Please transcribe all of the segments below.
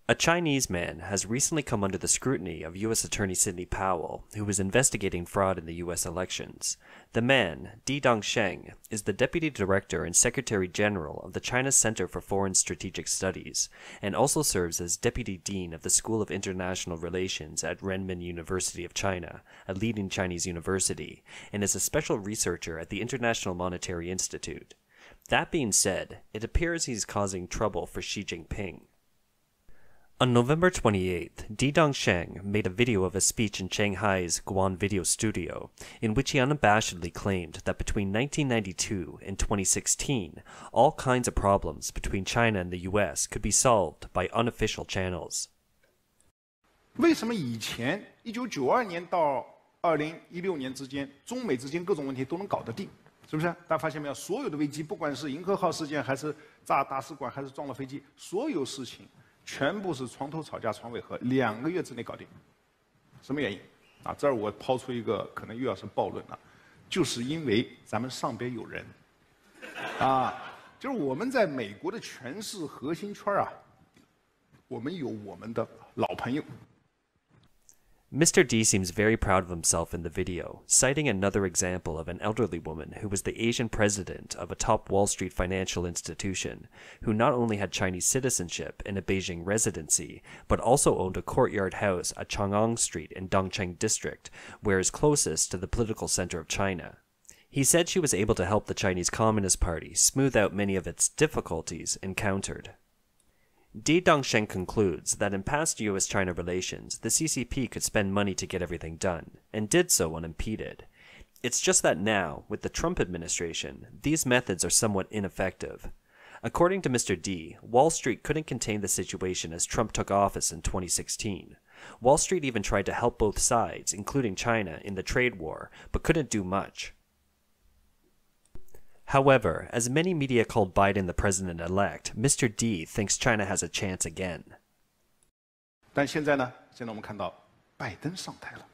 A Chinese man has recently come under the scrutiny of U.S. Attorney Sidney Powell, who was investigating fraud in the U.S. elections. The man, Dongsheng, is the Deputy Director and Secretary General of the China Center for Foreign Strategic Studies, and also serves as Deputy Dean of the School of International Relations at Renmin University of China, a leading Chinese university, and is a special researcher at the International Monetary Institute. That being said, it appears he's causing trouble for Xi Jinping. On November 28th, Dongsheng made a video of a speech in Shanghai's Guan Video Studio, in which he unabashedly claimed that between 1992 and 2016, all kinds of problems between China and the US could be solved by unofficial channels. 为什么以前1992年到2016年之间，中美之间各种问题都能搞得定？是不是？大家发现没有？所有的危机，不管是银河号事件，还是炸大使馆，还是撞了飞机，所有事情。 全部是床头吵架床尾和，2个月之内搞定。什么原因？啊，这儿我抛出一个可能又要是暴论了，就是因为咱们上边有人，啊，就是我们在美国的权势核心圈啊，我们有我们的老朋友。 Mr. D seems very proud of himself in the video, citing another example of an elderly woman who was the Asian president of a top Wall Street financial institution, who not only had Chinese citizenship and a Beijing residency, but also owned a courtyard house at Chang'an Street in Dongsheng District, where is closest to the political center of China. He said she was able to help the Chinese Communist Party smooth out many of its difficulties encountered. Dongsheng concludes that in past U.S.-China relations, the CCP could spend money to get everything done, and did so unimpeded. It's just that now, with the Trump administration, these methods are somewhat ineffective. According to Mr. D, Wall Street couldn't contain the situation as Trump took office in 2016. Wall Street even tried to help both sides, including China, in the trade war, but couldn't do much. However, as many media called Biden the president-elect, Mr. D thinks China has a chance again. 但现在呢？现在我们看到拜登上台了，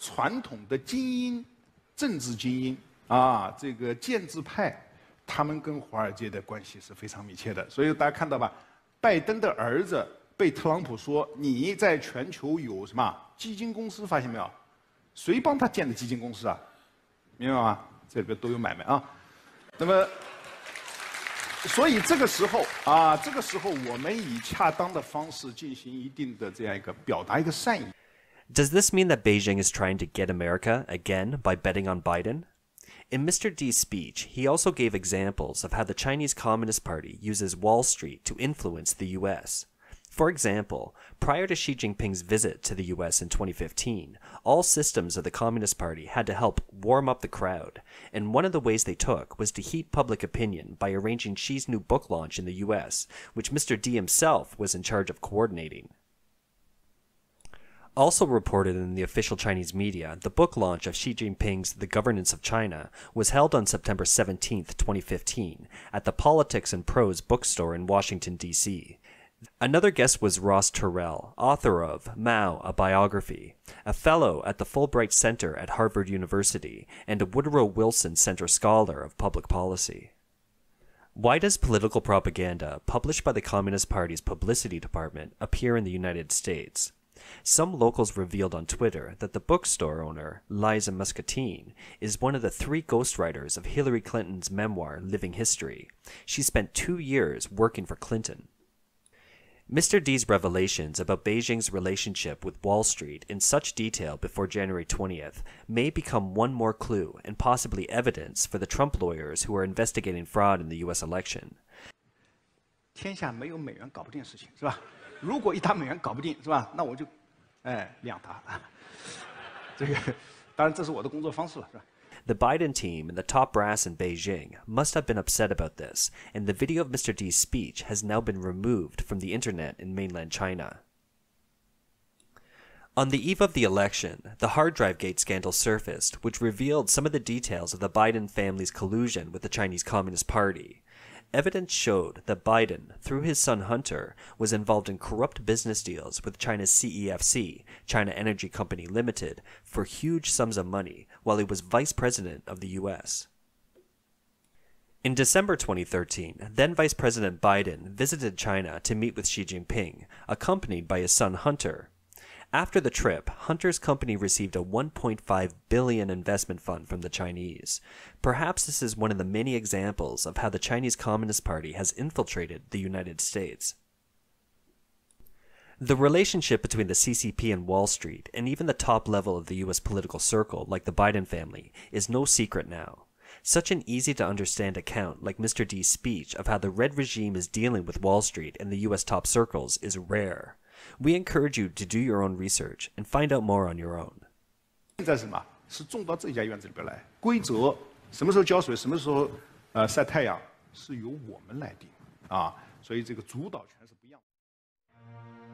传统的精英、政治精英啊，这个建制派，他们跟华尔街的关系是非常密切的。所以大家看到吧，拜登的儿子被特朗普说你在全球有什么基金公司，发现没有？谁帮他建的基金公司啊？明白吗？ 这里边都有买卖啊，那么，所以这个时候啊，这个时候我们以恰当的方式进行一定的这样一个表达一个善意。Does this mean that Beijing is trying to get America again by betting on Biden? In Mr. D's speech, he also gave examples of how the Chinese Communist Party uses Wall Street to influence the U.S. For example, prior to Xi Jinping's visit to the US in 2015, all systems of the Communist Party had to help warm up the crowd, and one of the ways they took was to heat public opinion by arranging Xi's new book launch in the US, which Mr. D himself was in charge of coordinating. Also reported in the official Chinese media, the book launch of Xi Jinping's The Governance of China was held on September 17, 2015, at the Politics and Prose bookstore in Washington, D.C. Another guest was Ross Terrell, author of Mao, A Biography, a fellow at the Fulbright Center at Harvard University, and a Woodrow Wilson Center Scholar of Public Policy. Why does political propaganda published by the Communist Party's publicity department appear in the United States? Some locals revealed on Twitter that the bookstore owner, Liza Muscatine, is one of the 3 ghostwriters of Hillary Clinton's memoir, Living History. She spent 2 years working for Clinton. Mr. D's revelations about Beijing's relationship with Wall Street in such detail before January 20th may become one more clue and possibly evidence for the Trump lawyers who are investigating fraud in the U.S. election. 天下没有美元搞不定的事情，是吧？如果一打美元搞不定，是吧？那我就，两打。这个，当然这是我的工作方式了，是吧？ The Biden team and the top brass in Beijing must have been upset about this, and the video of Mr. D's speech has now been removed from the internet in mainland China. On the eve of the election, the hard drive gate scandal surfaced, which revealed some of the details of the Biden family's collusion with the Chinese Communist Party. Evidence showed that Biden, through his son Hunter, was involved in corrupt business deals with China's CEFC, China Energy Company Limited, for huge sums of money while he was vice president of the U.S. In December 2013, then Vice President Biden visited China to meet with Xi Jinping, accompanied by his son Hunter. After the trip, Hunter's company received a $1.5 billion investment fund from the Chinese. Perhaps this is one of the many examples of how the Chinese Communist Party has infiltrated the United States. The relationship between the CCP and Wall Street, and even the top level of the U.S. political circle, like the Biden family, is no secret now. Such an easy-to-understand account like Mr. D's speech of how the Red regime is dealing with Wall Street and the U.S. top circles is rare. We encourage you to do your own research and find out more on your own. 现在是什么？是种到这家院子里边来，规则什么时候浇水，什么时候晒太阳，是由我们来定啊，所以这个主导权是不一样的。